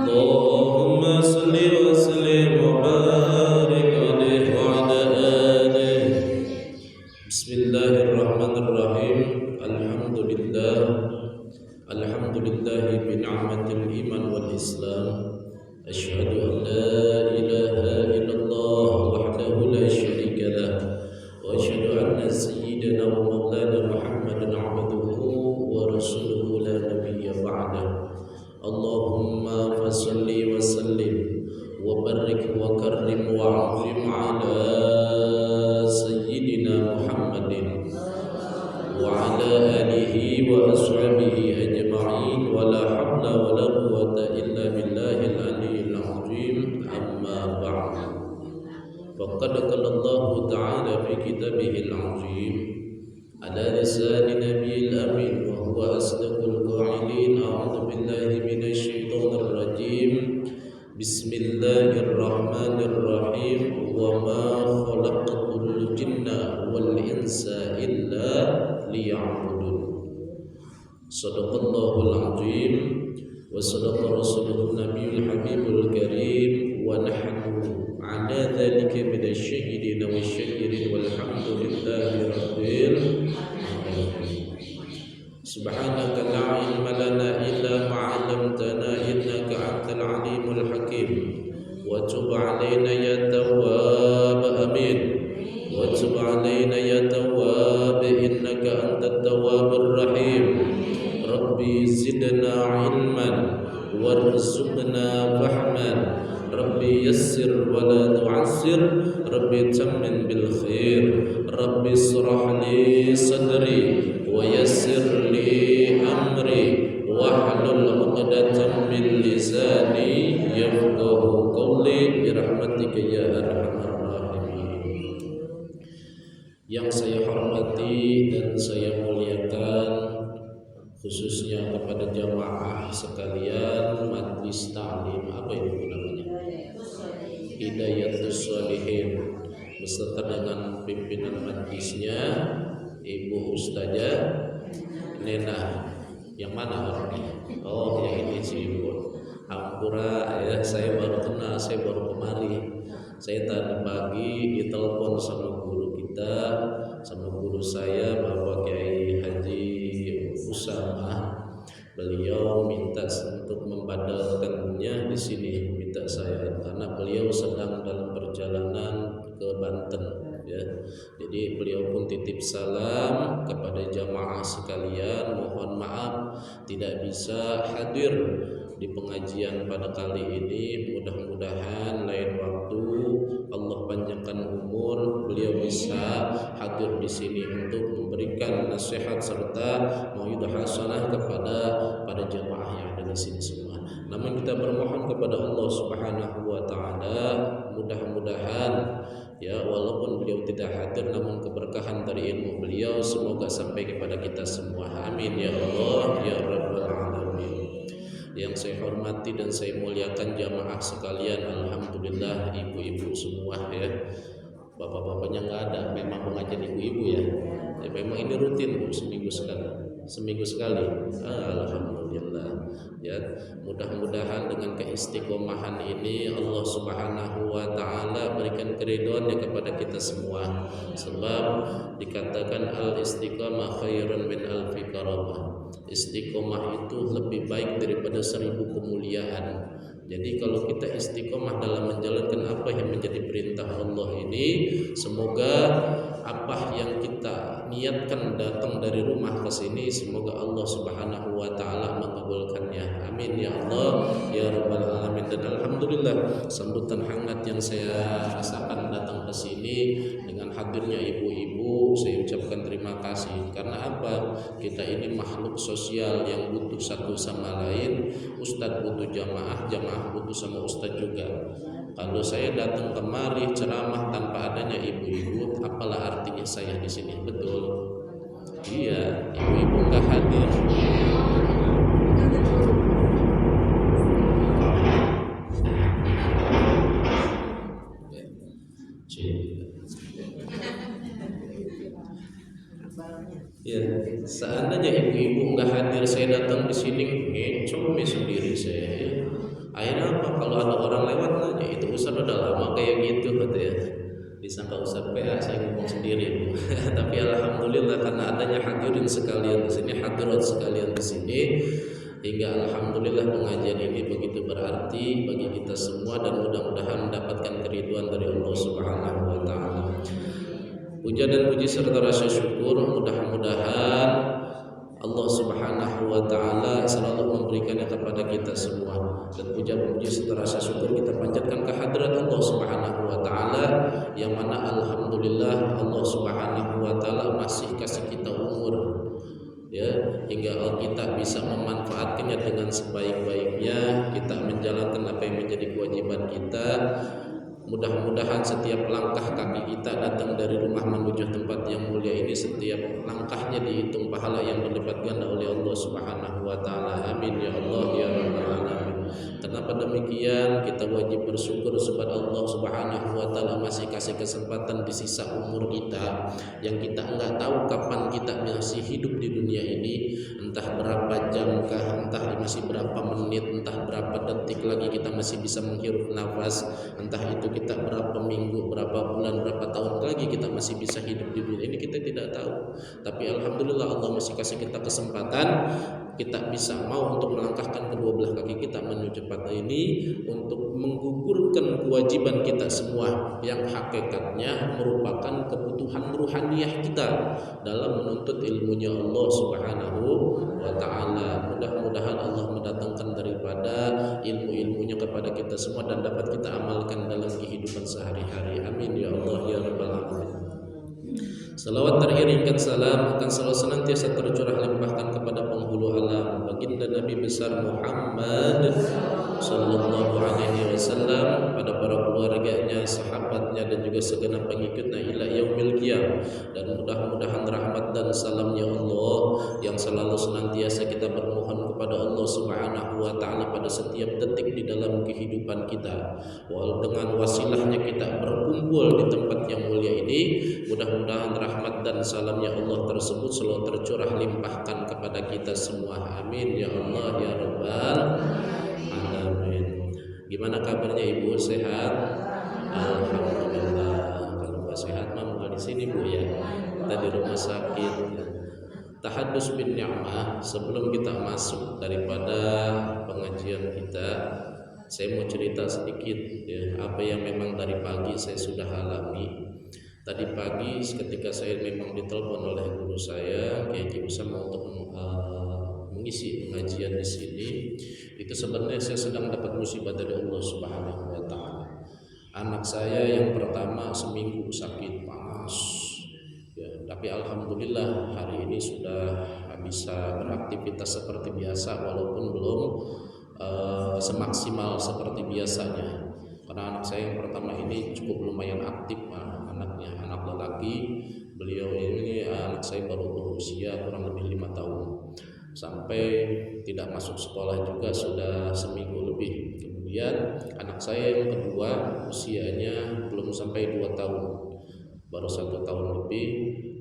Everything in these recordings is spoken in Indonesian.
اللهم صل وسلم وبارك عليه وعلى آله. بسم الله الرحمن الرحيم. الحمد لله بنعمة الإيمان والإسلام. أشهد أن لا إله إلا الله وحده لا شريك له، وأشهد أن سيدنا ومولانا محمدا عبده ورسوله لا نبي بعده. اللهم فصل وسلم وبارك وكرم وعظم على سيدنا محمد وعلى آله وأصحابه أجمعين، ولا حول ولا قوة إلا بالله العلي العظيم. أما بعد، فقد قال الله تعالى في كتابه العظيم على لسان نبي الأمين وهو أصدق القائلين: أعوذ بالله من الشيطان الرجيم. بسم الله الرحمن الرحيم. وما خلقت الجن والإنس إلا ليعبدون. صدق الله العظيم وصدق رسوله النبي الحبيب الكريم، ونحن على ذلك من الشهيدين والشاكرين، والحمد لله رب العالمين. سبحانك لا علم لنا إلا ما علمتنا إنك أنت العليم الحكيم. وتب علينا يا تواب آمين. وتب علينا يا تواب إنك أنت التواب الرحيم. ربي زدنا علما وارزقنا فهما. ربي يسر ولا تعسر. ربي تمن بالخير. ربي اشرح لي صدري ويسر لي أمري واحلل عقدة من لساني يفقه قولي برحمتك يا أرحم الراحمين. Yang saya hormati dan saya muliakan, khususnya kepada jamaah sekalian Majlis Ta'lim, apa ini namanya? Hidayatus Shalihin, beserta dengan pimpinan majlisnya Ibu Ustazah Nena. Yang mana orangnya? Oh, yang ini sih Ibu. Ampura ya, saya baru kenal, saya baru kemari. Saya tadi pagi ditelepon sama guru kita, sama guru saya, Bapak Kiai Haji Usama. Beliau minta untuk membadalkannya di sini, minta saya, karena beliau sedang dalam perjalanan ke Banten ya. Jadi beliau pun titip salam kepada jamaah sekalian. Mohon maaf tidak bisa hadir di pengajian pada kali ini. Mudah-mudahan lain waktu Allah panjangkan umur, beliau bisa hadir di sini untuk memberikan nasihat serta mauidhah hasanah kepada para jamaah yang ada di sini semua. Namun kita bermohon kepada Allah Subhanahu wa taala, mudah-mudahan ya, walaupun beliau tidak hadir, namun keberkahan dari ilmu beliau semoga sampai kepada kita semua. Amin ya Allah ya Rabbal alamin. Yang saya hormati dan saya muliakan jamaah sekalian, alhamdulillah ibu-ibu semua ya. Bapak-bapaknya nggak ada, memang pengajian ibu-ibu ya. Ya memang ini rutin Bu, seminggu sekali. Alhamdulillah ya. Mudah-mudahan dengan keistiqomahan ini Allah Subhanahu wa taala berikan keridhaannya kepada kita semua. Sebab dikatakan al istiqamah khairun min alfi karamah. Istiqomah itu lebih baik daripada 1000 kemuliaan. Jadi kalau kita istiqomah dalam menjalankan apa yang menjadi perintah Allah ini, semoga apa yang kita niatkan datang dari rumah ke sini, semoga Allah Subhanahu wa taala mengabulkannya. Amin ya Allah ya Rabbal alamin. Dan alhamdulillah sambutan hangat yang saya rasakan datang ke sini dengan hadirnya ibu-ibu, saya ucapkan terima kasih. Karena apa? Kita ini makhluk sosial yang butuh satu sama lain. Ustadz butuh jamaah, jamaah butuh sama ustadz juga. Kalau saya datang kemari ceramah tanpa adanya ibu-ibu, apalah artinya saya di sini? Betul? Iya, ibu-ibu nggak hadir. Ya, seandainya ibu-ibu nggak hadir, saya datang di sini ngecome sendiri saya. Ya. Akhirnya apa? Kalau ada orang lewat nanya, itu Ustaz udah lama kayak gitu katanya. Disangka Ustaz PA, saya ngomong sendiri Bu. Tapi alhamdulillah karena adanya hadirin sekalian di sini, hadirat sekalian di sini, hingga alhamdulillah pengajian ini begitu berarti bagi kita semua dan mudah-mudahan mendapatkan keriduan dari Allah Subhanahu wa taala. Puja dan puji serta rasa syukur mudah-mudahan Allah Subhanahu wa taala selalu memberikannya kepada kita semua, dan puja puji serta rasa syukur kita panjatkan ke hadirat Allah Subhanahu wa taala yang mana alhamdulillah Allah Subhanahu wa taala masih kasih kita umur ya, hingga kita bisa memanfaatkannya dengan sebaik-baiknya, kita menjalankan apa yang menjadi kewajiban kita. Mudah-mudahan setiap langkah kaki kita datang dari rumah menuju tempat yang mulia ini, setiap langkahnya dihitung pahala yang berlipat ganda oleh Allah Subhanahu wa taala. Amin ya Allah ya rabbal alamin. Kenapa demikian? Kita wajib bersyukur kepada Allah Subhanahu wa taala masih kasih kesempatan di sisa umur kita yang kita enggak tahu kapan kita masih hidup di dunia ini, entah berapa jam kah, entah masih berapa menit, entah berapa detik lagi kita masih bisa menghirup nafas, entah itu kita berapa minggu, berapa bulan, berapa tahun lagi kita masih bisa hidup di dunia ini, kita tidak tahu. Tapi alhamdulillah Allah masih kasih kita kesempatan, kita bisa mau untuk melangkahkan kedua belah kaki kita menuju tempat ini untuk menggugurkan kewajiban kita semua yang hakikatnya merupakan kebutuhan ruhaniyah kita dalam menuntut ilmunya Allah Subhanahu wa taala. Mudah-mudahan Allah mendatangkan daripada ilmu-ilmunya kepada kita semua dan dapat kita amalkan dalam kehidupan sehari-hari. Amin ya Allah ya rabbal alamin. Salawat teriringkan salam akan selalu senantiasa tercurah limpahkan kepada penghulu alam, baginda Nabi besar Muhammad sallallahu alaihi wasallam, pada para keluarganya, sahabatnya dan juga segenap pengikutnya ila yaumil qiyamah. Dan mudah-mudahan rahmat dan salamnya Allah yang selalu senantiasa kita bermohon kepada Allah Subhanahu wa taala pada setiap detik di dalam kehidupan kita. Walau dengan wasilahnya kita berkumpul di tempat yang mulia ini, mudah-mudahan rahmat dan salamnya Allah tersebut selalu tercurah limpahkan kepada kita semua. Amin ya Allah ya rabbal alamin. Gimana kabarnya Ibu, sehat? Alhamdulillah. Kalau nggak sehat mah nggak di sini Bu ya. Kita di rumah sakit. Tahadus bin ni'mah. Sebelum kita masuk daripada pengajian kita, saya mau cerita sedikit ya, apa yang memang dari pagi saya sudah alami. Tadi pagi ketika saya memang ditelepon oleh guru saya, Kiai Usama, untuk mengisi pengajian di sini, itu sebenarnya saya sedang dapat musibah dari Allah Subhanahu wa taala. Anak saya yang pertama seminggu sakit panas. Ya, tapi alhamdulillah hari ini sudah bisa beraktivitas seperti biasa walaupun belum semaksimal seperti biasanya. Karena anak saya yang pertama ini cukup lumayan aktif, anaknya, anak lelaki. Beliau ini anak saya baru berusia kurang lebih 5 tahun. Sampai tidak masuk sekolah juga sudah seminggu lebih. Kemudian anak saya yang kedua usianya belum sampai 2 tahun, baru 1 tahun lebih.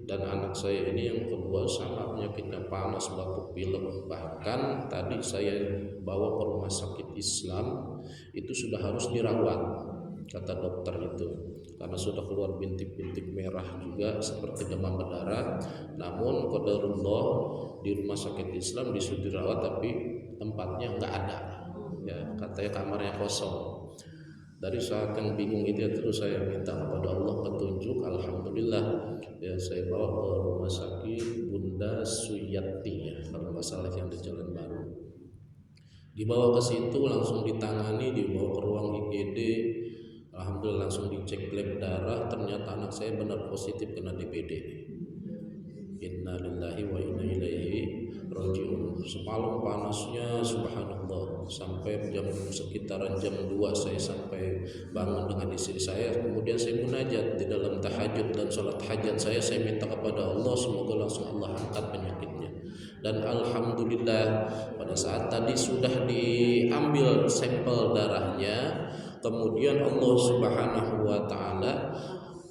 Dan anak saya ini yang kedua sama penyakitnya panas, batuk pilek. Bahkan tadi saya bawa ke rumah sakit Islam, itu sudah harus dirawat kata dokter itu, karena sudah keluar bintik-bintik merah juga seperti demam berdarah. Namun qadarullah di rumah sakit Islam disuruh dirawat tapi tempatnya nggak ada ya, katanya kamarnya kosong. Dari saat yang bingung itu ya, terus saya minta kepada Allah petunjuk. Alhamdulillah ya, saya bawa ke rumah sakit Bunda Suyati ya, kalau nggak salah yang di Jalan Baru. Dibawa ke situ langsung ditangani, dibawa ke ruang IGD. Alhamdulillah langsung dicek lab darah, ternyata anak saya benar positif kena DBD. Innalillahi wa inna ilaihi rajiun. Semalam panasnya subhanallah, sampai sekitaran jam 2 saya sampai bangun dengan istri saya. Kemudian saya munajat di dalam tahajud dan sholat hajat saya minta kepada Allah semoga langsung Allah angkat penyakitnya. Dan alhamdulillah pada saat tadi sudah diambil sampel darahnya, kemudian Allah Subhanahu wa taala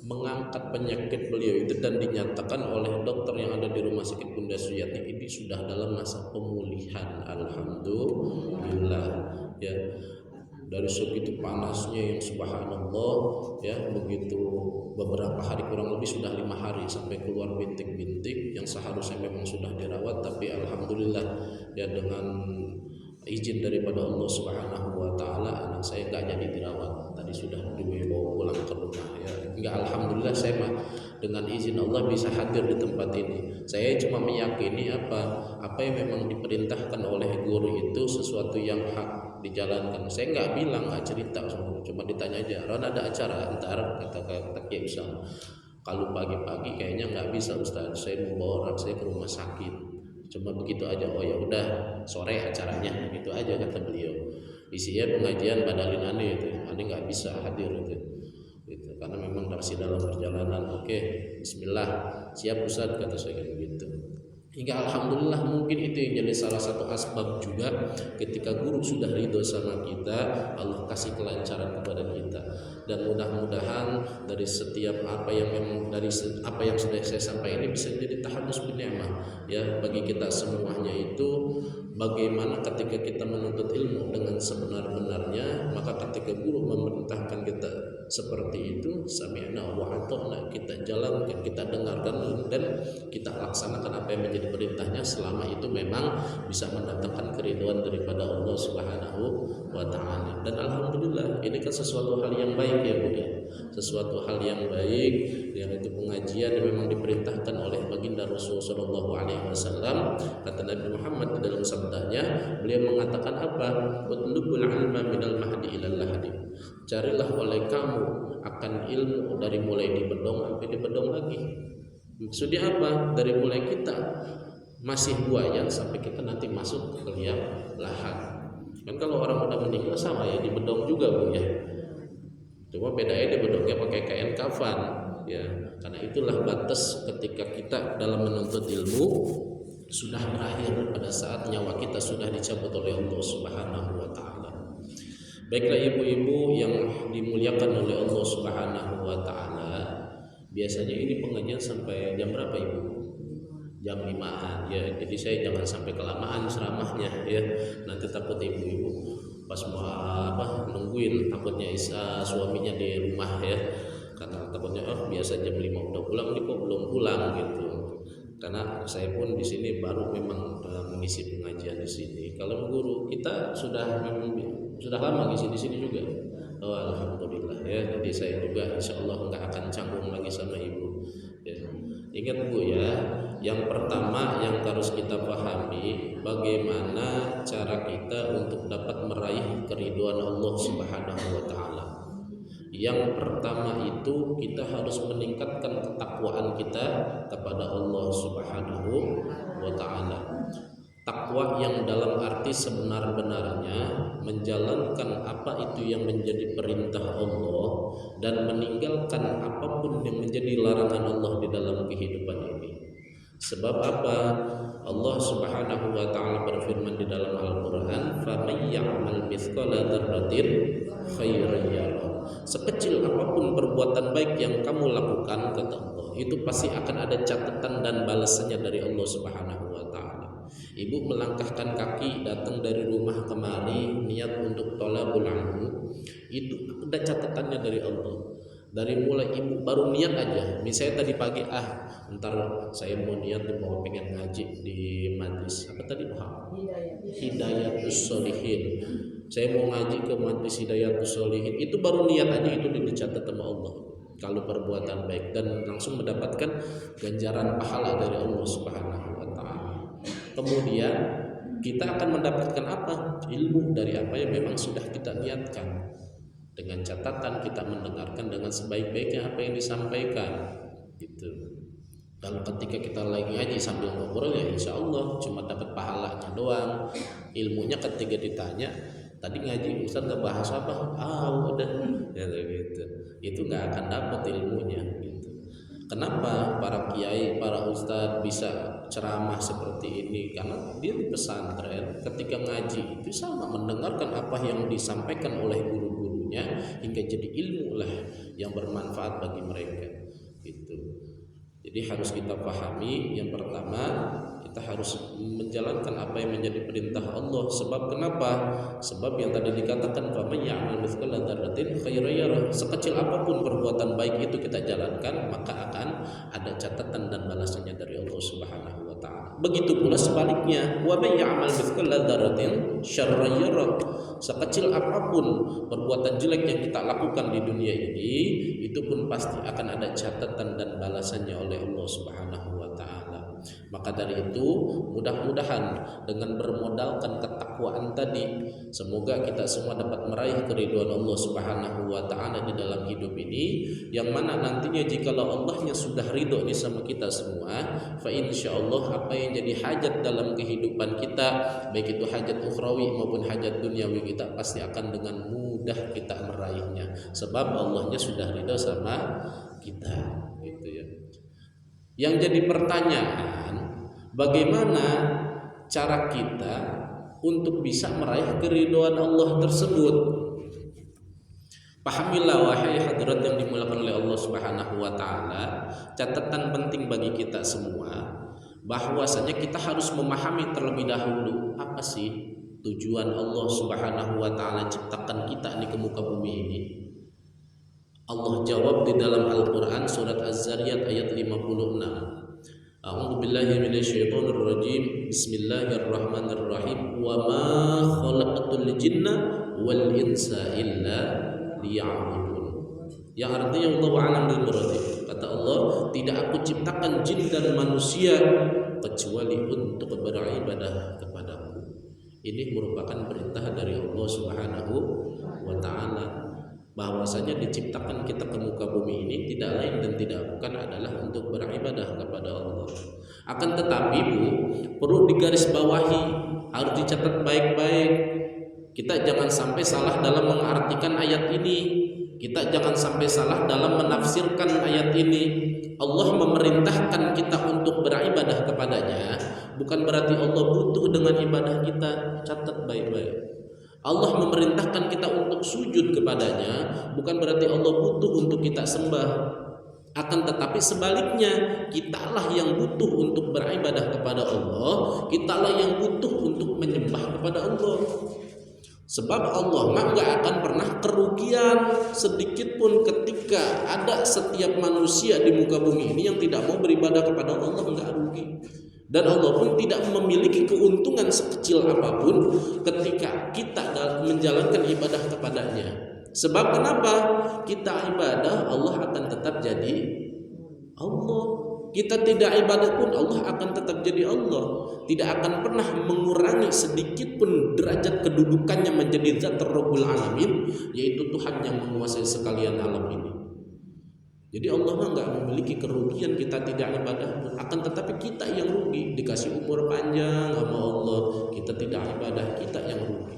mengangkat penyakit beliau itu dan dinyatakan oleh dokter yang ada di rumah sakit Bunda Suyati ini sudah dalam masa pemulihan. Alhamdulillah ya. dari segitu panasnya yang subhanallah ya, begitu beberapa hari, kurang lebih sudah 5 hari sampai keluar bintik-bintik yang seharusnya memang sudah dirawat, tapi alhamdulillah ya dengan izin daripada Allah Subhanahu wa taala anak saya nggak jadi dirawat, tadi sudah dibawa pulang ke rumah ya. Enggak, alhamdulillah saya mah dengan izin Allah bisa hadir di tempat ini. Saya cuma meyakini apa yang memang diperintahkan oleh guru itu sesuatu yang hak dijalankan. Saya nggak bilang, nggak cerita, cuma ditanya aja, Ron ada acara antar, kata Kiai Usam, kalau pagi-pagi kayaknya nggak bisa Ustaz, saya mau bawa orang saya ke rumah sakit, cuma begitu aja. Oh ya udah, sore acaranya, gitu aja kata beliau. Isinya pengajian badalin aneh itu, aneh nggak bisa hadir itu, karena memang masih dalam perjalanan. Oke, Bismillah, siap Ustaz, kata saya gitu. Hingga alhamdulillah mungkin itu yang jadi salah satu asbab juga ketika guru sudah ridho sama kita, Allah kasih kelancaran kepada kita. Dan mudah-mudahan dari setiap apa yang sudah saya sampaikan ini bisa jadi tahadus bin ni'mah ya bagi kita semuanya. Itu bagaimana ketika kita menuntut ilmu dengan sebenar-benarnya, maka ketika guru memerintahkan kita seperti itu, sami'na wa ata'na, kita jalankan, kita dengarkan dan kita laksanakan apa yang menjadi perintahnya, selama itu memang bisa mendatangkan keridhaan daripada Allah Subhanahu wa taala. Dan alhamdulillah ini kan sesuatu hal yang baik ya Bu ya. Sesuatu hal yang baik, yang itu pengajian yang memang diperintahkan oleh baginda Rasul sallallahu alaihi wasallam. Kata Nabi Muhammad di dalam sabdanya, beliau mengatakan apa? Utlubul ilma minal mahdi ilal lahdi. Carilah oleh kamu akan ilmu dari mulai di bedong sampai di bedong lagi. Maksudnya apa? Dari mulai kita masih buaya sampai kita nanti masuk ke liang lahat. Kan kalau orang udah meninggal sama ya di bedong juga Bu ya. Cuma bedanya di bedongnya pakai kain kafan ya. Karena itulah batas ketika kita dalam menuntut ilmu sudah berakhir pada saat nyawa kita sudah dicabut oleh Allah Subhanahu wa taala. Baiklah ibu-ibu yang dimuliakan oleh Allah Subhanahu wa taala, biasanya ini pengajian sampai jam berapa Ibu? Jam 5-an ya. Jadi saya jangan sampai kelamaan ceramahnya ya. Nanti takut ibu-ibu pas mau nungguin, takutnya suaminya di rumah ya. Karena takutnya biasa jam 5 udah pulang, ini kok belum pulang gitu. Karena saya pun di sini baru memang mengisi pengajian di sini. Kalau guru kita sudah lama ngisi di sini juga. Oh, alhamdulillah ya. Jadi saya juga insya Allah nggak akan canggung lagi sama ibu. Ya. Ingat Bu ya, yang pertama yang harus kita pahami bagaimana cara kita untuk dapat meraih keridhaan Allah Subhanahu wa taala. Yang pertama itu kita harus meningkatkan ketakwaan kita kepada Allah Subhanahu wa taala. Takwa yang dalam arti sebenar-benarnya menjalankan apa itu yang menjadi perintah Allah dan meninggalkan apapun yang menjadi larangan Allah di dalam kehidupan ini. Sebab apa? Allah Subhanahu wa taala berfirman di dalam Al-Qur'an, "Faman ya'mal mithqala dzarratin khairan yarah." Sekecil apapun perbuatan baik yang kamu lakukan, kata Allah, itu pasti akan ada catatan dan balasannya dari Allah Subhanahu wa taala. Ibu melangkahkan kaki datang dari rumah kemari niat untuk thalabul ilmu, itu ada catatannya dari Allah. Dari mulai ibu baru niat aja, misalnya tadi pagi ntar saya mau niat mau pengen ngaji di majlis apa tadi Hidayatus Sholihin, saya mau ngaji ke majlis Hidayatus Sholihin, itu baru niat aja itu dicatat sama Allah kalau perbuatan baik, dan langsung mendapatkan ganjaran pahala dari Allah Subhanahu wa taala. Kemudian kita akan mendapatkan apa? Ilmu dari apa yang memang sudah kita niatkan. Dengan catatan kita mendengarkan dengan sebaik-baiknya apa yang disampaikan gitu. Dan ketika kita lagi ngaji sambil ngobrol ya insya Allah cuma dapat pahalanya doang. Ilmunya ketika ditanya tadi ngaji Ustaz nggak bahas apa? Udah ya gitu. Itu nggak akan dapat ilmunya gitu. Kenapa para kiai, para ustadz bisa ceramah seperti ini? Karena dia di pesantren ketika ngaji itu sama mendengarkan apa yang disampaikan oleh guru-gurunya hingga jadi ilmu lah yang bermanfaat bagi mereka gitu. Jadi harus kita pahami, yang pertama kita harus menjalankan apa yang menjadi perintah Allah. Sebab kenapa? Sebab yang tadi dikatakan faman ya'mal mithqala dzarratin khairan yarah. Sekecil apapun perbuatan baik itu kita jalankan, maka akan ada catatan dan balasannya dari Allah Subhanahu wa taala. Begitu pula sebaliknya, wa may ya'mal mithqala dzarratin syarran yarah. Sekecil apapun perbuatan jelek yang kita lakukan di dunia ini, itu pun pasti akan ada catatan dan balasannya oleh Allah Subhanahu wa taala. Maka dari itu mudah-mudahan dengan bermodalkan ketakwaan tadi, semoga kita semua dapat meraih keridhaan Allah Subhanahu wa taala di dalam hidup ini, yang mana nantinya jikalau Allahnya sudah ridho nih sama kita semua, fa insyaallah apa yang jadi hajat dalam kehidupan kita, baik itu hajat ukhrawi maupun hajat duniawi kita, pasti akan dengan mudah kita meraihnya, sebab Allahnya sudah ridho sama kita, gitu ya. Yang jadi pertanyaan, bagaimana cara kita untuk bisa meraih keridhaan Allah tersebut? Pahamilah wahai hadirat yang dimuliakan oleh Allah Subhanahu wa taala, catatan penting bagi kita semua bahwasanya kita harus memahami terlebih dahulu apa sih tujuan Allah Subhanahu wa taala ciptakan kita di muka bumi ini. Allah jawab di dalam Al-Quran surat Az-Zariyat ayat 56. A'udzu billahi minasyaitonir rajim. Bismillahirrahmanirrahim. Wa ma khalaqatul jinna wal insa illa liya'budun. Yang artinya Allah a'lam bil murad. Kata Allah, tidak aku ciptakan jin dan manusia kecuali untuk beribadah kepadaku. Ini merupakan perintah dari Allah Subhanahu wa taala, bahwasanya diciptakan kita ke muka bumi ini tidak lain dan tidak bukan adalah untuk beribadah kepada Allah. Akan tetapi perlu digarisbawahi, harus dicatat baik-baik. Kita jangan sampai salah dalam mengartikan ayat ini. Kita jangan sampai salah dalam menafsirkan ayat ini. Allah memerintahkan kita untuk beribadah kepadanya, bukan berarti Allah butuh dengan ibadah kita. Catat baik-baik. Allah memerintahkan kita untuk sujud kepadanya, bukan berarti Allah butuh untuk kita sembah. Akan tetapi sebaliknya, kitalah yang butuh untuk beribadah kepada Allah, kitalah yang butuh untuk menyembah kepada Allah. Sebab Allah nggak akan pernah kerugian sedikit pun ketika ada setiap manusia di muka bumi ini yang tidak mau beribadah kepada Allah, nggak rugi. Dan Allah pun tidak memiliki keuntungan sekecil apapun ketika kita menjalankan ibadah kepadanya. Sebab kenapa? Kita ibadah, Allah akan tetap jadi Allah. Kita tidak ibadah pun Allah akan tetap jadi Allah. Tidak akan pernah mengurangi sedikit pun derajat kedudukannya menjadi Zat Rabbul Alamin, yaitu Tuhan yang menguasai sekalian alam ini. Jadi Allah nggak memiliki kerugian kita tidak ibadah, akan tetapi kita yang rugi. Dikasih umur panjang sama Allah, kita tidak ibadah, kita yang rugi.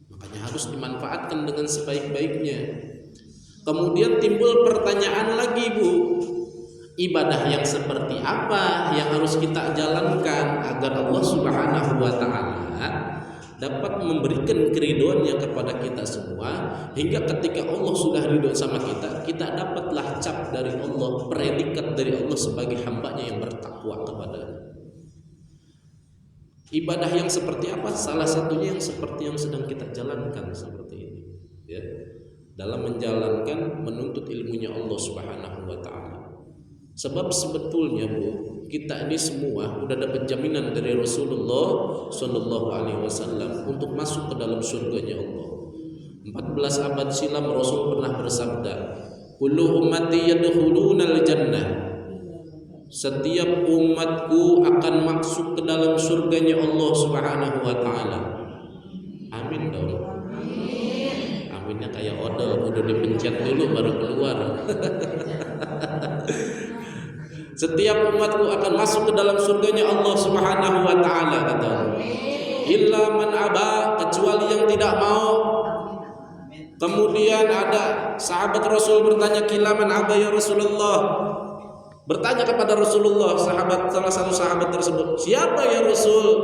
Makanya harus dimanfaatkan dengan sebaik-baiknya. Kemudian timbul pertanyaan lagi, ibadah yang seperti apa yang harus kita jalankan agar Allah Subhanahu wa taala dapat memberikan keridhoannya kepada kita semua, hingga ketika Allah sudah ridho sama kita, kita dapatlah cap dari Allah, predikat dari Allah sebagai hambanya yang bertakwa kepadanya. Ibadah yang seperti apa? Salah satunya yang seperti yang sedang kita jalankan seperti ini, ya. Dalam menjalankan menuntut ilmunya Allah Subhanahu wa taala. Sebab sebetulnya kita ini semua udah dapat jaminan dari Rasulullah Shallallahu Alaihi Wasallam untuk masuk ke dalam surganya Allah. 14 abad silam Rasul pernah bersabda, kullu ummati yadkhulunal jannah. Setiap umatku akan masuk ke dalam surganya Allah Subhanahu wa taala. Amin dong. Aminnya kayak odol, udah dipencet dulu baru keluar. Setiap umatku akan masuk ke dalam surganya Allah Subhanahu wa taala, kata Allah. Illa man aba, kecuali yang tidak mau. Kemudian ada sahabat Rasul bertanya, "Qila man aba ya Rasulullah?" Bertanya kepada Rasulullah, salah satu sahabat tersebut, "Siapa ya Rasul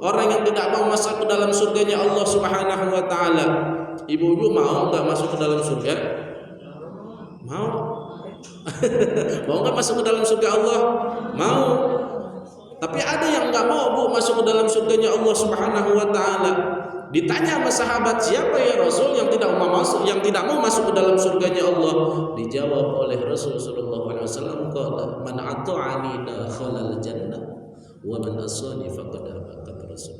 orang yang tidak mau masuk ke dalam surganya Allah Subhanahu wa taala?" Ibu-ibu mau enggak masuk ke dalam surga? Mau. Mau nggak masuk ke dalam surga Allah? Mau. Tapi ada yang nggak mau, Bu, masuk ke dalam surganya Allah Subhanahu wa taala. Ditanya sama sahabat, siapa ya Rasul yang tidak mau masuk ke dalam surganya Allah? Dijawab oleh Rasul sallallahu alaihi wasallam, qala man ata'ani dakhala al-jannah wa man asani faqad aba, kata Rasul.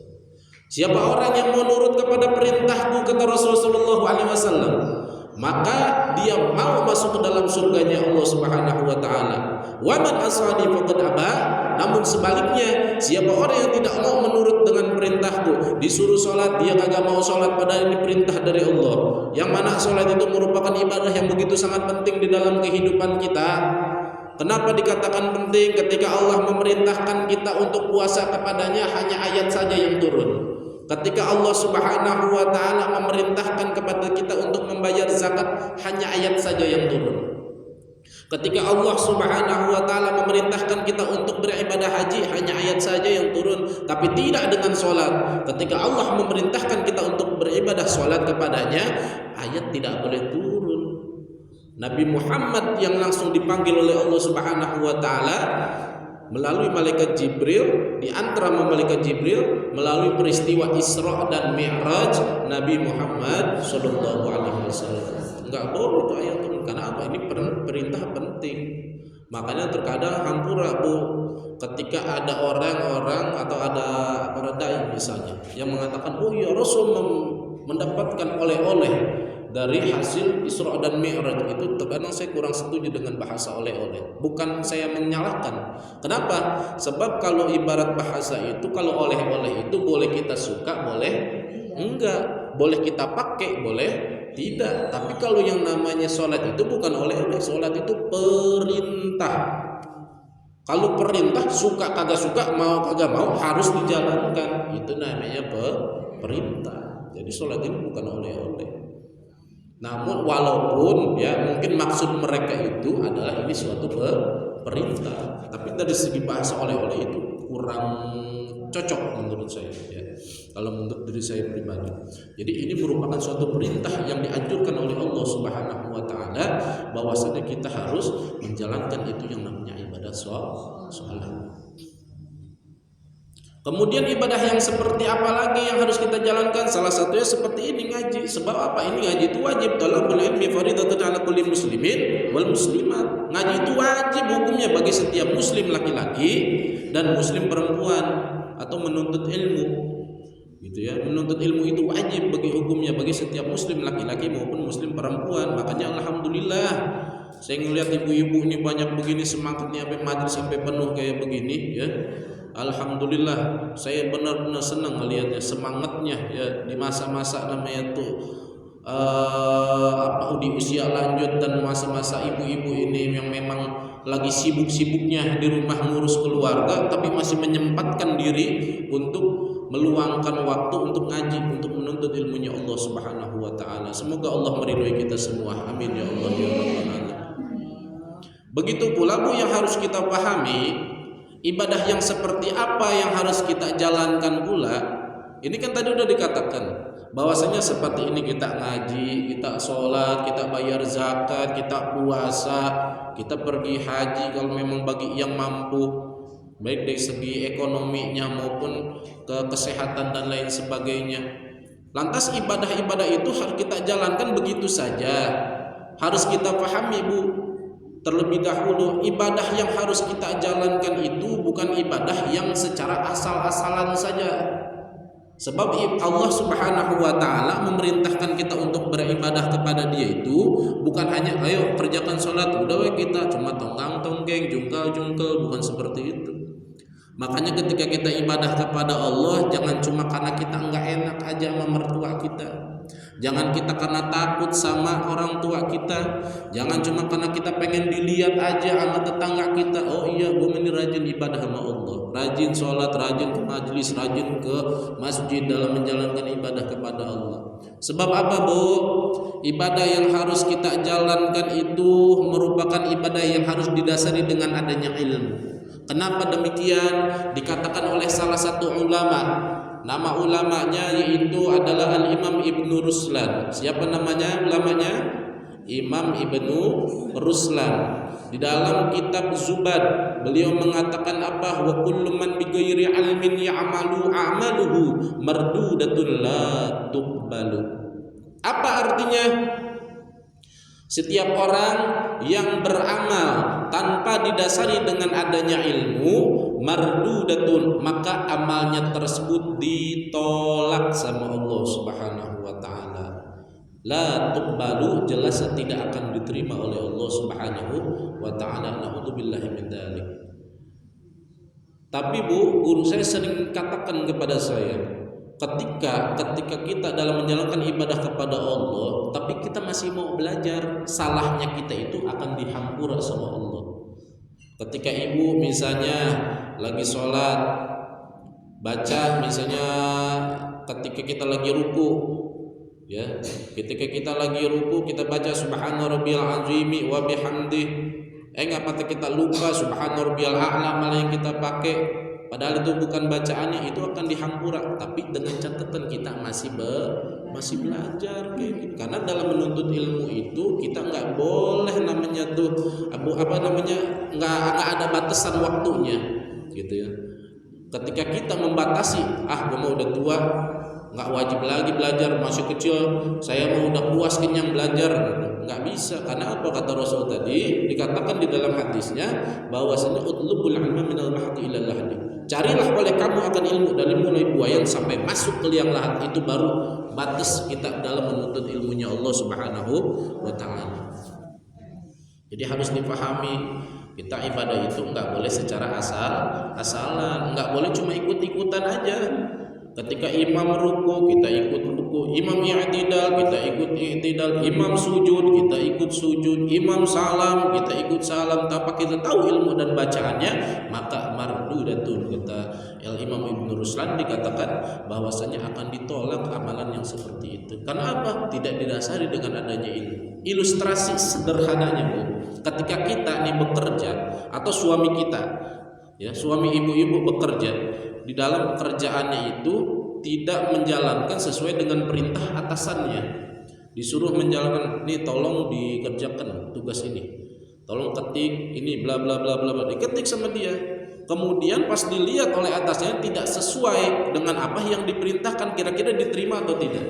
Siapa orang yang mau nurut kepada perintahku, kata Rasul sallallahu alaihi wasallam, maka dia mau masuk ke dalam surganya Allah Subhanahu wa taala. Wa man asani faqad aba. Namun sebaliknya, siapa orang yang tidak mau menurut dengan perintahku, disuruh sholat dia kagak mau sholat padahal ini perintah dari Allah. Yang mana sholat itu merupakan ibadah yang begitu sangat penting di dalam kehidupan kita. Kenapa dikatakan penting? Ketika Allah memerintahkan kita untuk puasa kepadanya, hanya ayat saja yang turun. Ketika Allah Subhanahu wa taala memerintahkan kepada kita untuk membayar zakat, hanya ayat saja yang turun. Ketika Allah Subhanahu wa taala memerintahkan kita untuk beribadah haji, hanya ayat saja yang turun, tapi tidak dengan sholat. Ketika Allah memerintahkan kita untuk beribadah sholat kepadanya, ayat tidak boleh turun. Nabi Muhammad yang langsung dipanggil oleh Allah Subhanahu wa taala melalui malaikat Jibril, di antara malaikat Jibril melalui peristiwa Isra dan Mi'raj Nabi Muhammad sallallahu alaihi wasallam. Enggak boleh itu ayat turun. Karena apa? Ini perintah penting. Makanya terkadang hampura, Bu, ketika ada orang-orang atau ada para dai misalnya yang mengatakan, oh iya Rasul mendapatkan oleh-oleh dari hasil Isra dan Mi'raj, itu terkadang saya kurang setuju dengan bahasa oleh-oleh. Bukan saya menyalahkan. Kenapa? Sebab kalau ibarat bahasa itu, kalau oleh-oleh itu boleh kita suka, boleh enggak, boleh kita pakai, boleh tidak. Tapi kalau yang namanya sholat itu bukan oleh-oleh. Sholat itu perintah. Kalau perintah, suka kagak suka, mau kagak mau, harus dijalankan. Itu namanya perintah. Jadi sholat ini bukan oleh-oleh. Namun walaupun ya mungkin maksud mereka itu adalah ini suatu perintah, tapi dari segi bahasa oleh-oleh itu kurang cocok menurut saya ya. Kalau menurut diri saya pribadi. Jadi ini merupakan suatu perintah yang dianjurkan oleh Allah Subhanahu wa taala, bahwasanya kita harus menjalankan itu yang namanya ibadah sholat. Kemudian ibadah yang seperti apa lagi yang harus kita jalankan? Salah satunya seperti ini, ngaji. Sebab apa? Ini ngaji itu wajib. Talabul ilmi fardhatun 'ala kulli muslimin wal muslimat. Ngaji itu wajib hukumnya bagi setiap muslim laki-laki dan muslim perempuan, atau menuntut ilmu. Gitu ya. Menuntut ilmu itu wajib bagi hukumnya bagi setiap muslim laki-laki maupun muslim perempuan. Makanya alhamdulillah saya ngelihat ibu-ibu ini banyak begini semangatnya, sampai majelis sampai penuh kayak begini ya. Alhamdulillah, saya benar-benar senang melihatnya, semangatnya ya di masa-masa namanya tuh di usia lanjut dan masa-masa ibu-ibu ini yang memang lagi sibuk-sibuknya di rumah ngurus keluarga, tapi masih menyempatkan diri untuk meluangkan waktu untuk ngaji, untuk menuntut ilmunya Allah Subhanahu wa taala. Semoga Allah meridhoi kita semua. Amin ya Allah ya Rabbal alamin. Begitu pula, Bu, yang harus kita pahami, ibadah yang seperti apa yang harus kita jalankan pula. Ini kan tadi udah dikatakan bahwasanya seperti ini, kita ngaji, kita sholat, kita bayar zakat, kita puasa, kita pergi haji kalau memang bagi yang mampu, baik dari segi ekonominya maupun kesehatan dan lain sebagainya. Lantas ibadah-ibadah itu harus kita jalankan begitu saja. Harus kita pahami, Bu, terlebih dahulu ibadah yang harus kita jalankan itu bukan ibadah yang secara asal-asalan saja. Sebab Allah Subhanahu wa taala memerintahkan kita untuk beribadah kepada Dia itu bukan hanya ayo kerjakan sholat udah kita cuma tonggang-tonggeng, jungkal-jungkal, bukan seperti itu. Makanya ketika kita ibadah kepada Allah, jangan cuma karena kita enggak enak aja sama mertua kita. Jangan kita karena takut sama orang tua kita. Jangan cuma karena kita pengen dilihat aja sama tetangga kita. Oh iya, gue ini rajin ibadah sama Allah, rajin sholat, rajin ke majelis, rajin ke masjid dalam menjalankan ibadah kepada Allah. Sebab apa, Bu? Ibadah yang harus kita jalankan itu merupakan ibadah yang harus didasari dengan adanya ilmu. Kenapa demikian? Dikatakan oleh salah satu ulama, nama ulamanya yaitu adalah Al-Imam Ibnu Ruslan. Siapa namanya ulamanya? Imam Ibnu Ruslan di dalam kitab Zubad, beliau mengatakan apa? Wa kullu man bighairi ilmin ya'malu a'maluhu mardudatun la tuqbalu. Apa artinya? Setiap orang yang beramal tanpa didasari dengan adanya ilmu, mardudatun, maka amalnya tersebut ditolak sama Allah Subhanahu wa taala. La tuqbalu, jelas tidak akan diterima oleh Allah Subhanahu wa taala. Na'udzubillahi min dzalik. Tapi Bu, guru saya sering katakan kepada saya, ketika kita dalam menjalankan ibadah kepada Allah, tapi kita masih mau belajar, salahnya kita itu akan dihampura sama Allah. Ketika ibu misalnya lagi sholat, baca misalnya ketika kita lagi ruku, ya, ketika kita lagi ruku kita baca subhana rabbiyal azimi wa bihamdih, nggak kita lupa subhana rabbiyal a'la malah yang kita pakai. Padahal itu bukan bacaannya, itu akan dihampura. Tapi dengan catatan kita masih belajar kayak gitu. Karena dalam menuntut ilmu itu kita nggak boleh namanya tuh nggak ada batasan waktunya, gitu ya. Ketika kita membatasi, gue mau udah tua, nggak wajib lagi belajar, masih kecil, saya mau udah puas kenyang belajar, nggak bisa. Karena apa kata Rasul tadi? Dikatakan di dalam hadisnya bahwasanya utlubul ilma minal mahdi ilal lahdi. Carilah oleh kamu akan ilmu dari mulai buayan sampai masuk ke liang lahat. Itu baru batas kita dalam menuntut ilmunya Allah Subhanahu wa taala. Jadi harus dipahami, kita ibadah itu nggak boleh secara asal-asalan, nggak boleh cuma ikut-ikutan aja. Ketika imam ruku kita ikut ruku, imam i'tidal kita ikut i'tidal, imam sujud kita ikut sujud, imam salam kita ikut salam, tanpa kita tahu ilmu dan bacaannya, maka mardudatun. Kata Imam Ibnu Ruslan dikatakan bahwasanya akan ditolak amalan yang seperti itu. Karena apa? Tidak didasari dengan adanya ilmu. Ilustrasi sederhananya Bu, ketika kita nih bekerja atau suami kita, ya, suami ibu-ibu bekerja, di dalam pekerjaannya itu tidak menjalankan sesuai dengan perintah atasannya, disuruh menjalankan, nih tolong dikerjakan tugas ini, tolong ketik ini bla bla bla bla, diketik sama dia. Kemudian pas dilihat oleh atasnya tidak sesuai dengan apa yang diperintahkan, kira-kira diterima atau tidak?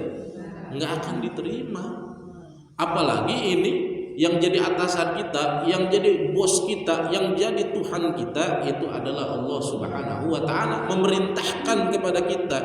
Nggak akan diterima. Apalagi ini yang jadi atasan kita, yang jadi bos kita, yang jadi Tuhan kita itu adalah Allah Subhanahu wa taala, memerintahkan kepada kita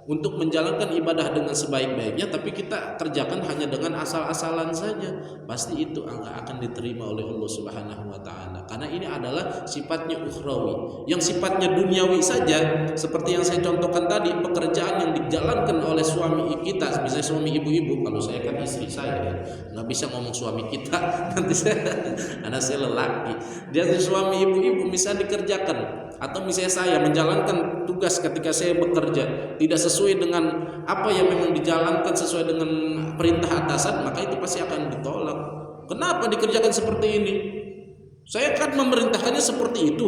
untuk menjalankan ibadah dengan sebaik-baiknya, tapi kita kerjakan hanya dengan asal-asalan saja, pasti itu enggak akan diterima oleh Allah Subhanahu wa taala. Karena ini adalah sifatnya ukhrawi. Yang sifatnya duniawi saja, seperti yang saya contohkan tadi, pekerjaan yang dijalankan oleh suami kita, misalnya suami ibu-ibu, kalau saya kan istri saya, nggak bisa ngomong suami kita, nanti karena saya lelaki. Dia suami ibu-ibu misalnya dikerjakan, atau misalnya saya menjalankan tugas ketika saya bekerja tidak sesuai dengan apa yang memang dijalankan sesuai dengan perintah atasan, maka itu pasti akan ditolak. Kenapa dikerjakan seperti ini? Saya kan memerintahkannya seperti itu.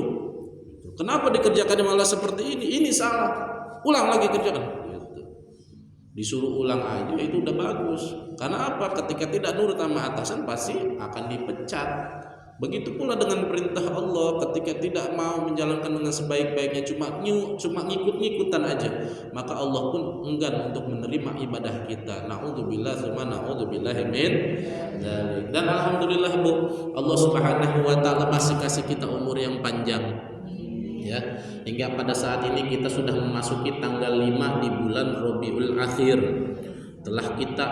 Kenapa dikerjakannya malah seperti ini? Ini salah. Ulang lagi kerjakan. Disuruh ulang aja itu udah bagus. Karena apa? Ketika tidak nurut sama atasan pasti akan dipecat. Begitu pula dengan perintah Allah, ketika tidak mau menjalankan dengan sebaik-baiknya, cuma ngikut-ngikutan aja, maka Allah pun enggan untuk menerima ibadah kita. Na'udzubillah tsumma na'udzubillahi min dzalik. Dan alhamdulillah Bu, Allah Subhanahu wa taala masih kasih kita umur yang panjang. Ya, hingga pada saat ini kita sudah memasuki tanggal 5 di bulan Rabiul Akhir. Telah kita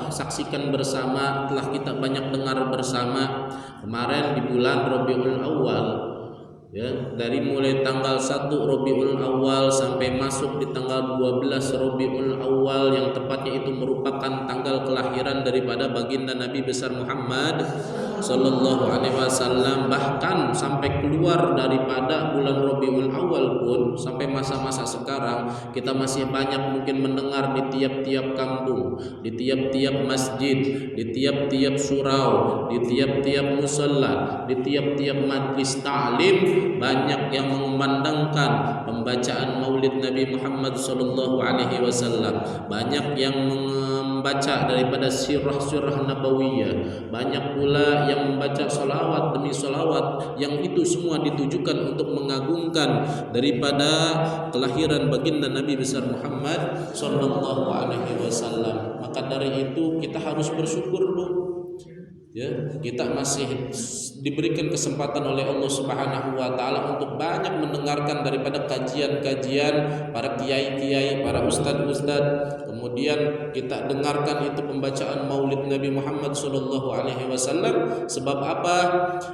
saksikan bersama, telah kita banyak dengar bersama kemarin di bulan Rabiul Awal, ya, dari mulai tanggal 1 Rabiul Awal sampai masuk di tanggal 12 Rabiul Awal, yang tepatnya itu merupakan tanggal kelahiran daripada baginda Nabi besar Muhammad sallallahu alaihi wasallam. Bahkan sampai keluar daripada bulan Rabiul Awal pun sampai masa-masa sekarang kita masih banyak mungkin mendengar di tiap-tiap kampung, di tiap-tiap masjid, di tiap-tiap surau, di tiap-tiap musalla, di tiap-tiap majlis ta'lim, banyak yang mengumandangkan pembacaan Maulid Nabi Muhammad sallallahu alaihi wasallam, banyak yang membaca daripada sirah-sirah nabawiyah, banyak pula yang membaca solawat demi solawat, yang itu semua ditujukan untuk mengagungkan daripada kelahiran baginda Nabi besar Muhammad sallallahu alaihi wasallam. Maka dari itu kita harus bersyukur, Bu. Ya, kita masih diberikan kesempatan oleh Allah Subhanahu wa taala untuk banyak mendengarkan daripada kajian-kajian para kiai-kiai, para ustadz-ustadz. Kemudian kita dengarkan itu pembacaan Maulid Nabi Muhammad sallallahu alaihi wasallam. Sebab apa?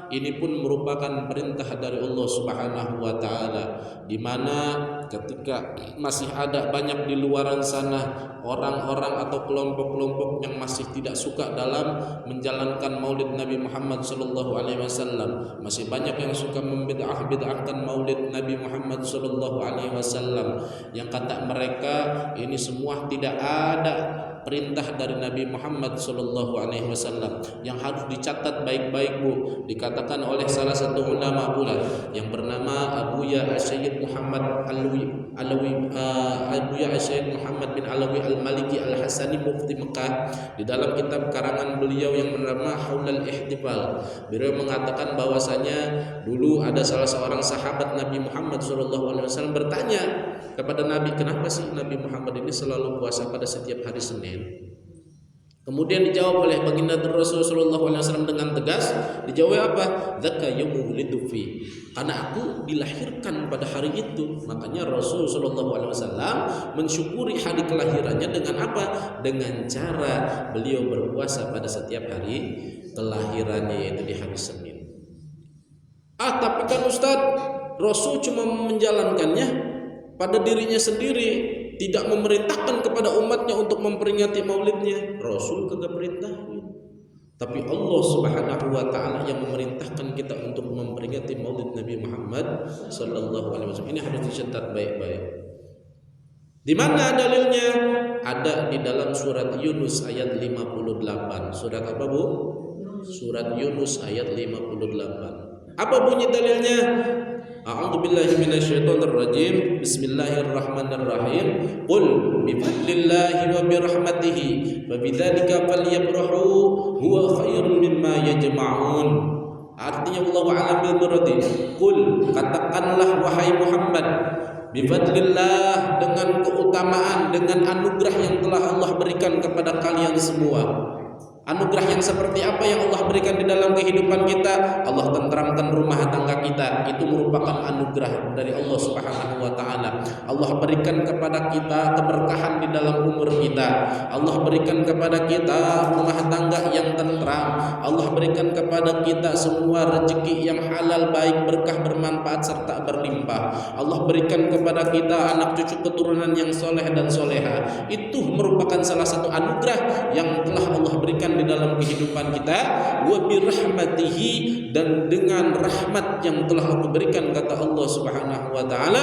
Ini pun merupakan perintah dari Allah Subhanahu wa taala, di mana ketika masih ada banyak di luaran sana orang-orang atau kelompok-kelompok yang masih tidak suka dalam menjalankan Maulid Nabi Muhammad sallallahu alaihi wasallam, masih banyak yang suka membid'ah-bid'ahkan Maulid Nabi Muhammad sallallahu alaihi wasallam, yang kata mereka ini semua tidak ada perintah dari Nabi Muhammad sallallahu alaihi wasallam. Yang harus dicatat baik-baik, Bu, dikatakan oleh salah satu ulama pula yang bernama Abuya Sayyid Muhammad Abuya Sayyid Muhammad bin Alawi Al-Maliki Al-Hasani Mufti Mekah, di dalam kitab karangan beliau yang bernama Haulal Ihtifal, beliau mengatakan bahwasanya dulu ada salah seorang sahabat Nabi Muhammad sallallahu alaihi wasallam bertanya kepada Nabi, kenapa sih Nabi Muhammad ini selalu puasa pada setiap hari Senin? Kemudian dijawab oleh baginda Rasulullah sallallahu alaihi wasallam dengan tegas, dijawab apa? Dzaka yaumul wulidu fi. Karena aku dilahirkan pada hari itu. Makanya Rasul sallallahu alaihi wasallam mensyukuri hari kelahirannya dengan apa? Dengan cara beliau berpuasa pada setiap hari kelahirannya, yaitu di hari Senin. Tapi kan Ustaz, Rasul cuma menjalankannya pada dirinya sendiri, tidak memerintahkan kepada umatnya untuk memperingati maulidnya. Rasul kagak perintahin, tapi Allah Subhanahu wa taala yang memerintahkan kita untuk memperingati maulid Nabi Muhammad sallallahu alaihi wasallam. Ini harus dicatat baik-baik. Di mana dalilnya? Ada di dalam surat Yunus ayat 58. Surat apa, Bu? Surat Yunus ayat 58. Apa bunyi dalilnya? A'udzubillahi minasyaitonirrajim. Bismillahirrahmanirrahim. Qul bifadlillahi wa birahmatihi fabidzalika falyafrahu huwa khairun mimma yajma'un. Artinya wallahu a'lam bil murad. Qul, katakanlah wahai Muhammad, bifadlillah, dengan keutamaan, dengan anugerah yang telah Allah berikan kepada kalian semua. Anugerah yang seperti apa yang Allah berikan di dalam kehidupan kita? Allah tentramkan rumah tangga kita, itu merupakan anugerah dari Allah Subhanahu wa taala. Allah berikan kepada kita keberkahan di dalam umur kita. Allah berikan kepada kita rumah tangga yang tentram. Allah berikan kepada kita semua rezeki yang halal, baik, berkah, bermanfaat serta berlimpah. Allah berikan kepada kita anak cucu keturunan yang soleh dan soleha. Itu merupakan salah satu anugerah yang telah Allah berikan di dalam kehidupan kita. Wa birahmatihi, dan dengan rahmat yang telah aku berikan, kata Allah Subhanahu wa taala.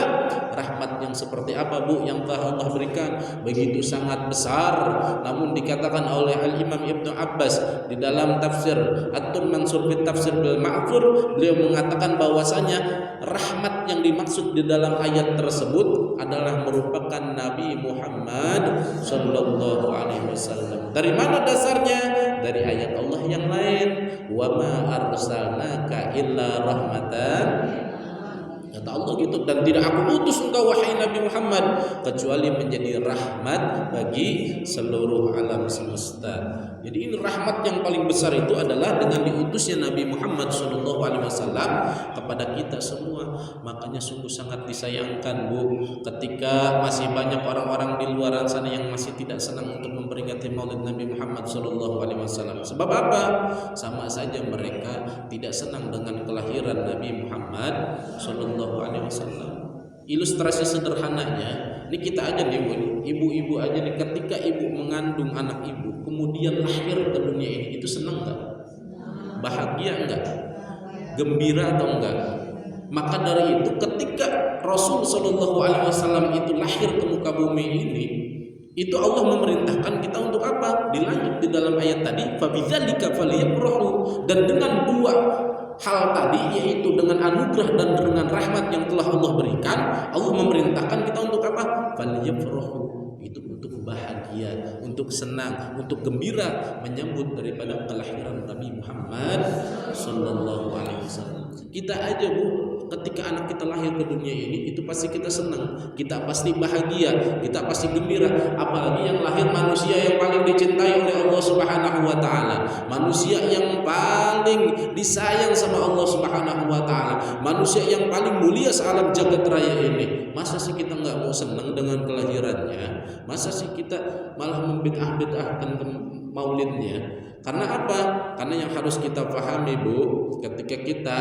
Rahmat yang seperti apa, Bu, yang telah Allah berikan? Begitu sangat besar. Namun dikatakan oleh Al-Imam Ibnu Abbas di dalam tafsir At-Tur Mansur fit Tafsir bil Ma'thur, beliau mengatakan bahwasanya rahmat yang dimaksud di dalam ayat tersebut adalah merupakan Nabi Muhammad sallallahu alaihi wasallam. Dari mana dasarnya? Dari ayat Allah yang lain, wa ma arsalnaka illa rahmatan, kata Allah gitu, dan tidak aku utus engkau wahai Nabi Muhammad kecuali menjadi rahmat bagi seluruh alam semesta. Jadi ini rahmat yang paling besar itu adalah dengan diutusnya Nabi Muhammad SAW kepada kita semua. Makanya sungguh sangat disayangkan, Bu, ketika masih banyak orang-orang di luar sana yang masih tidak senang untuk memperingati Maulid Nabi Muhammad SAW. Sebab apa? Sama saja mereka tidak senang dengan kelahiran Nabi Muhammad SAW. Ilustrasi sederhananya, ini kita aja nih, ibu-ibu aja nih, ketika ibu mengandung anak ibu kemudian lahir ke dunia ini, itu senang nggak? Bahagia nggak? Gembira atau enggak? Maka dari itu ketika Rasul Shallallahu Alaihi Wasallam itu lahir ke muka bumi ini, itu Allah memerintahkan kita untuk apa? Dilanjut di dalam ayat tadi, fabidzalika falyafrahu, dan dengan dua hal tadi, yaitu dengan anugerah dan dengan rahmat yang telah Allah berikan, Allah memerintahkan kita untuk apa? Falyafrahu, itu untuk bahagia, untuk untuk senang, untuk gembira menyambut daripada kelahiran Nabi Muhammad sallallahu alaihi wasallam. Kita aja Bu, ketika anak kita lahir ke dunia ini itu pasti kita senang, kita pasti bahagia, kita pasti gembira. Apalagi yang lahir manusia yang paling dicintai oleh Allah Subhanahu wa taala, manusia yang paling disayang sama Allah Subhanahu wa taala, manusia yang paling mulia sealam jagat raya ini. Masa sih kita nggak mau senang dengan kelahirannya? Masa sih kita malah membid'ah-bid'ahkan maulidnya? Karena apa? Karena yang harus kita pahami Bu, ketika kita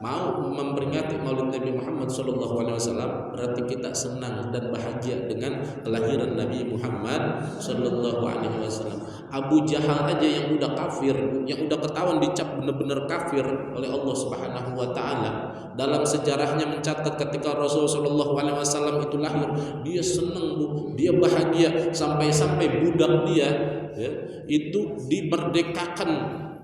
mau memperingati Maulid Nabi Muhammad SAW, berarti kita senang dan bahagia dengan kelahiran Nabi Muhammad SAW. Abu Jahal aja yang udah kafir, yang udah ketahuan dicap benar-benar kafir oleh Allah Subhanahu wa taala, dalam sejarahnya mencatat ketika Rasulullah SAW itu lahir, dia senang Bu, dia bahagia, sampai-sampai budak dia ya, itu dimerdekakan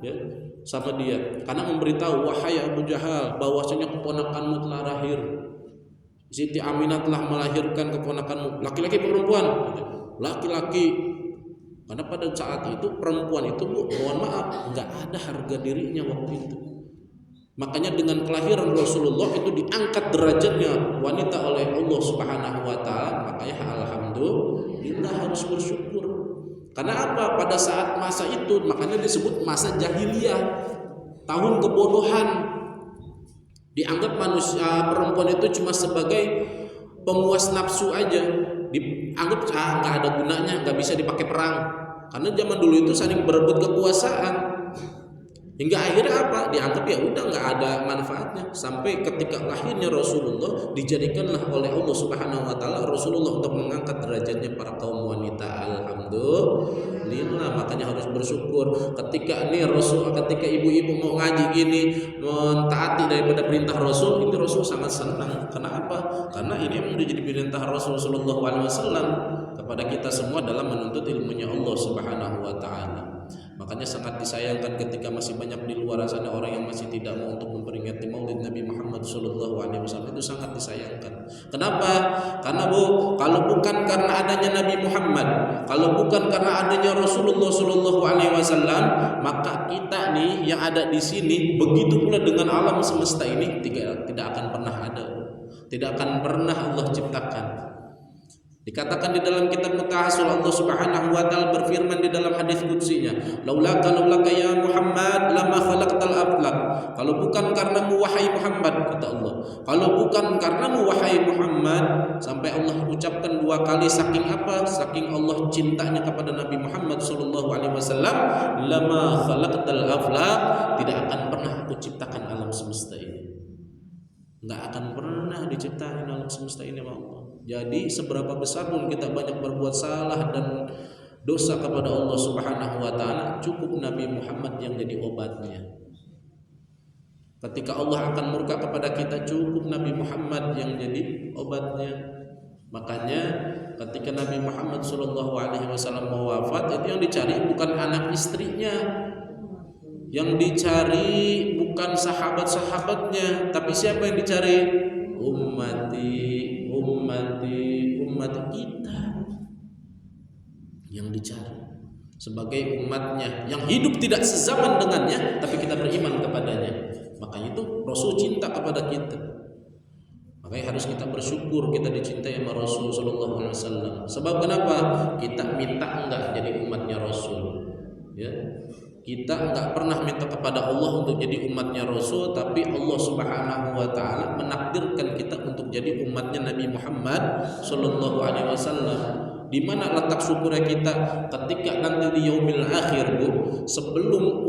ya sama dia, karena memberitahu, wahai Abu Jahal, bahwasanya keponakanmu telah lahir, Siti Aminah telah melahirkan keponakanmu, laki-laki perempuan, laki-laki. Karena pada saat itu perempuan itu Bu, mohon maaf, nggak ada harga dirinya waktu itu. Makanya dengan kelahiran Rasulullah itu diangkat derajatnya wanita oleh Allah Subhanahu wa taala. Makanya alhamdulillah harus bersyukur. Karena apa? Pada saat masa itu makanya disebut masa jahiliyah, tahun kebodohan. Dianggap manusia perempuan itu cuma sebagai pemuas nafsu aja, dianggap nggak ada gunanya, nggak bisa dipakai perang. Karena zaman dulu itu saling berebut kekuasaan. Hingga akhirnya apa? Dianggap ya udah nggak ada manfaatnya. Sampai ketika lahirnya Rasulullah, dijadikanlah oleh Allah Subhanahu wa taala Rasulullah untuk mengangkat derajatnya para kaum wanita. Alhamdulillah, makanya harus bersyukur. Ketika ibu-ibu mau ngaji gini, mentaati daripada perintah Rasul, ini Rasul sangat senang. Kenapa? Karena ini memang jadi perintah Rasul sallallahu alaihi wasallam kepada kita semua dalam menuntut ilmunya Allah Subhanahu wa taala. Makanya sangat disayangkan ketika masih banyak di luar sana orang yang masih tidak mau untuk memperingati Maulid Nabi Muhammad SAW. Itu sangat disayangkan. Kenapa? Karena Bu, kalau bukan karena adanya Nabi Muhammad, kalau bukan karena adanya Rasulullah SAW, maka kita nih yang ada di sini, begitu pula dengan alam semesta ini tidak akan pernah ada, tidak akan pernah Allah ciptakan. Dikatakan di dalam kitab Mutahasul, Allah Subhanahu wa taala berfirman di dalam hadis qudsinya, laulaka ya Muhammad lama khalaqtal aflaq. Kalau bukan karenamu wahai Muhammad, kata Allah, kalau bukan karenamu wahai Muhammad, sampai Allah ucapkan dua kali, saking apa? Saking Allah cintanya kepada Nabi Muhammad sallallahu alaihi wasallam, lama khalaqtal aflaq, tidak akan pernah aku ciptakan alam semesta ini. Enggak akan pernah diciptakan alam semesta ini sama Allah. Jadi seberapa besar pun kita banyak berbuat salah dan dosa kepada Allah Subhanahu wa taala, cukup Nabi Muhammad yang jadi obatnya. Ketika Allah akan murka kepada kita, cukup Nabi Muhammad yang jadi obatnya. Makanya ketika Nabi Muhammad sallallahu alaihi wasallam mau wafat, itu yang dicari bukan anak istrinya, yang dicari bukan sahabat-sahabatnya, tapi siapa yang dicari? Ummati kita yang dicari sebagai umatnya yang hidup tidak sezaman dengannya, tapi kita beriman kepadanya. Makanya itu Rasul cinta kepada kita. Makanya harus kita bersyukur kita dicintai sama Rasul sallallahu alaihi wasallam. Sebab kenapa? Kita minta enggak jadi umatnya Rasul. Ya. Kita enggak pernah minta kepada Allah untuk jadi umatnya Rasul, tapi Allah Subhanahu wa taala menakdirkan kita untuk jadi umatnya Nabi Muhammad sallallahu alaihi wasallam. Di mana letak syukurnya kita ketika nanti di yaumil akhir Bu, sebelum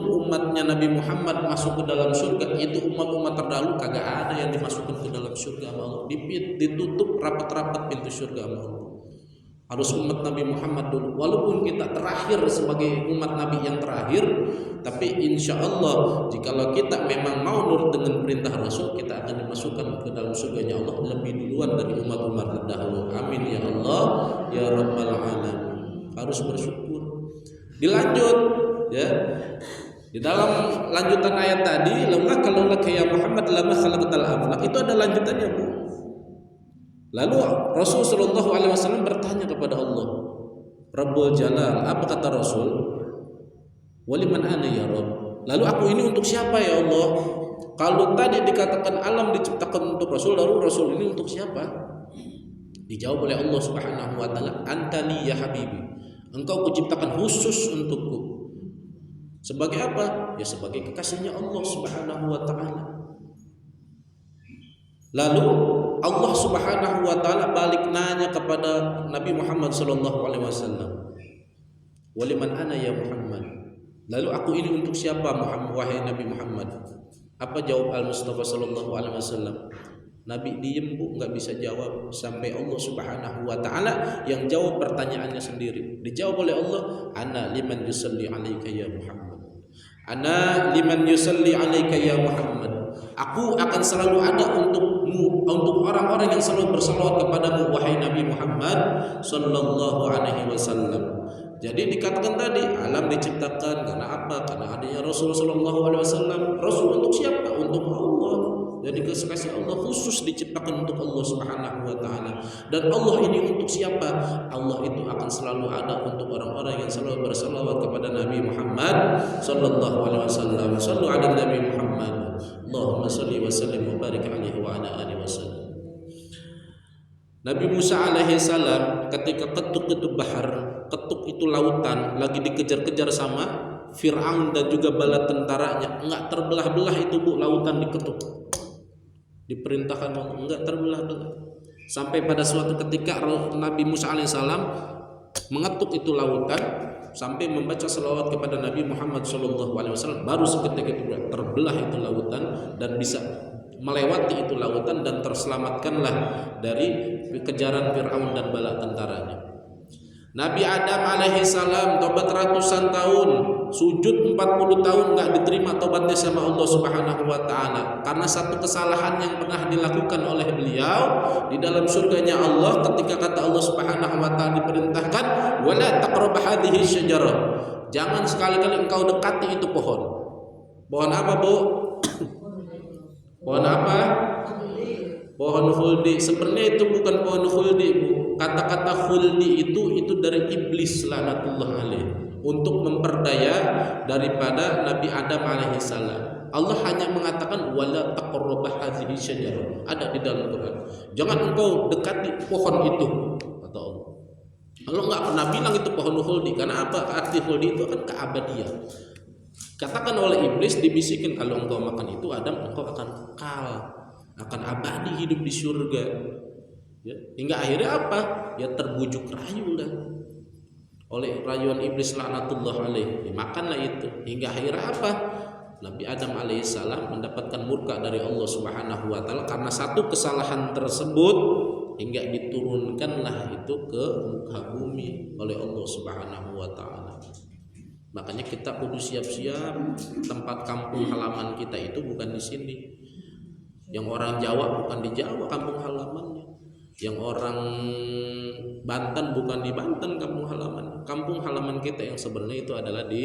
umatnya Nabi Muhammad masuk ke dalam surga, itu umat-umat terdahulu kagak ada yang dimasukkan ke dalam surga sama Allah. Ditutup rapat-rapat pintu surga sama Allah. Harus umat Nabi Muhammad dulu. Walaupun kita terakhir sebagai umat Nabi yang terakhir, tapi insya Allah jikalau kita memang mau nurut dengan perintah Rasul, kita akan dimasukkan ke dalam surganya Allah lebih duluan dari umat-umat terdahulu. Amin ya Allah ya Rabbal Alamin. Harus bersyukur. Dilanjut ya. Di dalam lanjutan ayat tadi, laulaka ya Muhammad lama khalaqtal aflaq. Itu ada lanjutannya Bu. Lalu Rasulullah SAW bertanya kepada Allah, Rabbul Jalal. Apa kata Rasul? Waliman ana ya Rabb. Lalu aku ini untuk siapa ya Allah? Kalau tadi dikatakan alam diciptakan untuk Rasul, lalu Rasul ini untuk siapa? Dijawab oleh Allah Subhanahu wa taala, "Antali ya habibi." Engkau kuciptakan khusus untukku. Sebagai apa? Ya sebagai kekasihnya Allah Subhanahu wa taala. Lalu Allah Subhanahu wa taala balik nanya kepada Nabi Muhammad sallallahu alaihi wasallam, "Waliman ana ya Muhammad?" Lalu aku ini untuk siapa Muhammad, wahai Nabi Muhammad? Apa jawab Al-Mustafa sallallahu alaihi wasallam? Nabi diem bu, nggak bisa jawab sampai Allah Subhanahu wa taala yang jawab pertanyaannya sendiri. Dijawab oleh Allah, "Ana liman yusalli alaika ya Muhammad." Ana liman yusalli alaika ya Muhammad. Aku akan selalu ada untukmu, untuk orang-orang yang selalu bersalawat kepadamu wahai Nabi Muhammad sallallahu alaihi wasallam. Jadi dikatakan tadi alam diciptakan karena apa? Karena adanya Rasul sallallahu alaihi wasallam. Rasul untuk siapa? Untuk Allah. Jadi kekasih Allah khusus diciptakan untuk Allah Subhanahu wa taala. Dan Allah ini untuk siapa? Allah itu akan selalu ada untuk orang-orang yang selalu bersalawat kepada Nabi Muhammad sallallahu alaihi wasallam. Shallu ala Nabi Muhammad. Allahumma shalli wa sallim wa barik alaihi wa ala alihi wasallam. Nabi Musa alaihi salam ketika ketuk itu bahar, ketuk itu lautan, lagi dikejar-kejar sama Fir'aun dan juga bala tentaranya, enggak terbelah-belah itu bu, lautan diketuk. Diperintahkan enggak terbelah-belah. Sampai pada suatu ketika Nabi Musa alaihissalam mengetuk itu lautan sampai membaca selawat kepada Nabi Muhammad SAW. Baru seketika itu terbelah itu lautan dan bisa melewati itu lautan dan terselamatkanlah dari kejaran Fir'aun dan bala tentaranya. Nabi Adam alaihissalam tobat ratusan tahun, sujud 40 tahun nggak diterima tobatnya sama Allah Subhanahu wa taala karena satu kesalahan yang pernah dilakukan oleh beliau di dalam surganya Allah ketika kata Allah Subhanahu wa taala diperintahkan wala taqrab hadhihi syajarah. Jangan sekali-kali engkau dekati itu pohon. Pohon apa, Bu? Pohon apa? Pohon khuldi. Sebenarnya itu bukan pohon khuldi, Bu. Kata-kata khuldi itu dari iblis laknatullah alaih untuk memperdaya daripada Nabi Adam alaihissalam. Allah hanya mengatakan wala taqrab hadhihi syajarah. Ada di dalam Quran. Jangan engkau dekati pohon itu, kata Allah. Allah enggak pernah bilang itu pohon khuldi. Karena apa? Arti khuldi itu kan keabadian. Katakan oleh iblis, dibisikin kalau engkau makan itu Adam engkau akan kekal, akan abadi hidup di surga. Ya, hingga akhirnya apa? Ya terbujuk rayu lah oleh rayuan iblis laknatullah alaih. Ya, makanlah itu. Hingga akhirnya apa? Nabi Adam alaihissalam mendapatkan murka dari Allah Subhanahu wa taala karena satu kesalahan tersebut hingga diturunkanlah itu ke muka bumi oleh Allah Subhanahu wa taala. Makanya kita kudu siap-siap tempat kampung halaman kita itu bukan di sini. Yang orang Jawa bukan di Jawa kampung halamannya. Yang orang Banten bukan di Banten kampung halaman. Kampung halaman kita yang sebenarnya itu adalah di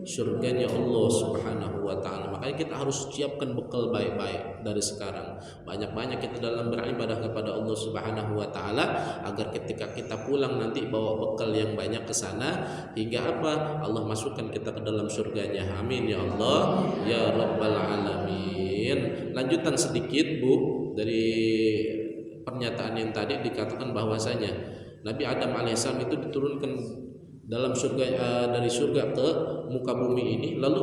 surganya Allah Subhanahu wa taala. Makanya kita harus siapkan bekal baik-baik dari sekarang. Banyak-banyak kita dalam beribadah kepada Allah Subhanahu wa taala agar ketika kita pulang nanti bawa bekal yang banyak ke sana hingga apa? Allah masukkan kita ke dalam surganya. Amin ya Allah ya rabbal alamin. Lanjutan sedikit, Bu, dari pernyataan yang tadi dikatakan bahwasanya Nabi Adam alaihissalam itu diturunkan dalam surga dari surga ke muka bumi ini, lalu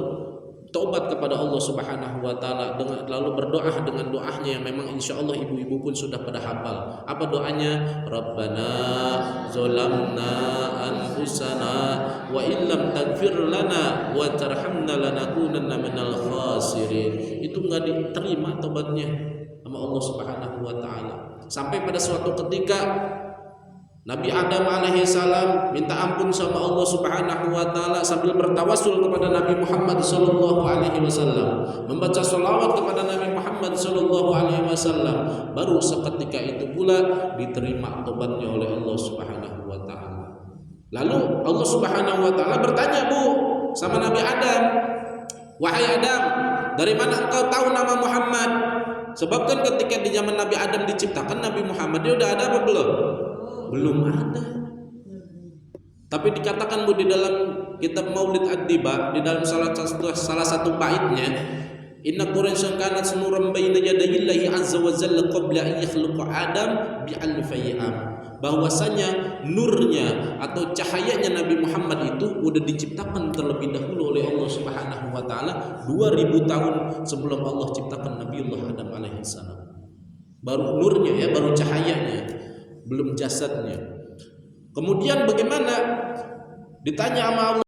taubat kepada Allah Subhanahu wa taala dengan lalu berdoa dengan doanya yang memang insya Allah ibu-ibu pun sudah pada hafal. Apa doanya? Rabbana zolamna anfusana wa illam taghfir lana wa tarhamna lanakunanna minal khasirin. Itu enggak diterima taubatnya sama Allah Subhanahu wa taala. Sampai pada suatu ketika Nabi Adam alaihissalam minta ampun sama Allah Subhanahu wa taala sambil bertawasul kepada Nabi Muhammad sallallahu alaihi wasallam, membaca selawat kepada Nabi Muhammad sallallahu alaihi wasallam. Baru seketika itu pula diterima tobatnya oleh Allah Subhanahu wa taala. Lalu Allah Subhanahu wa taala bertanya, Bu, sama Nabi Adam, "Wahai Adam, dari mana engkau tahu nama Muhammad?" Sebab kan ketika di zaman Nabi Adam diciptakan, Nabi Muhammad dia udah ada apa belum? Belum ada. Tapi dikatakan di dalam kitab Maulid Ad-Diba, di dalam salah satu baitnya, inna Quraisyan kanat nuran baina yadayillahi azza wa jalla qabla an yakhluqa Adam bi alfi am. Bahwasanya nurnya atau cahayanya Nabi Muhammad itu udah diciptakan terlebih dahulu oleh Allah Subhanahu wa taala 2000 tahun sebelum Allah ciptakan Nabiullah Adam alaihi salam. Baru nurnya ya, baru cahayanya, belum jasadnya. Kemudian bagaimana ditanya sama Allah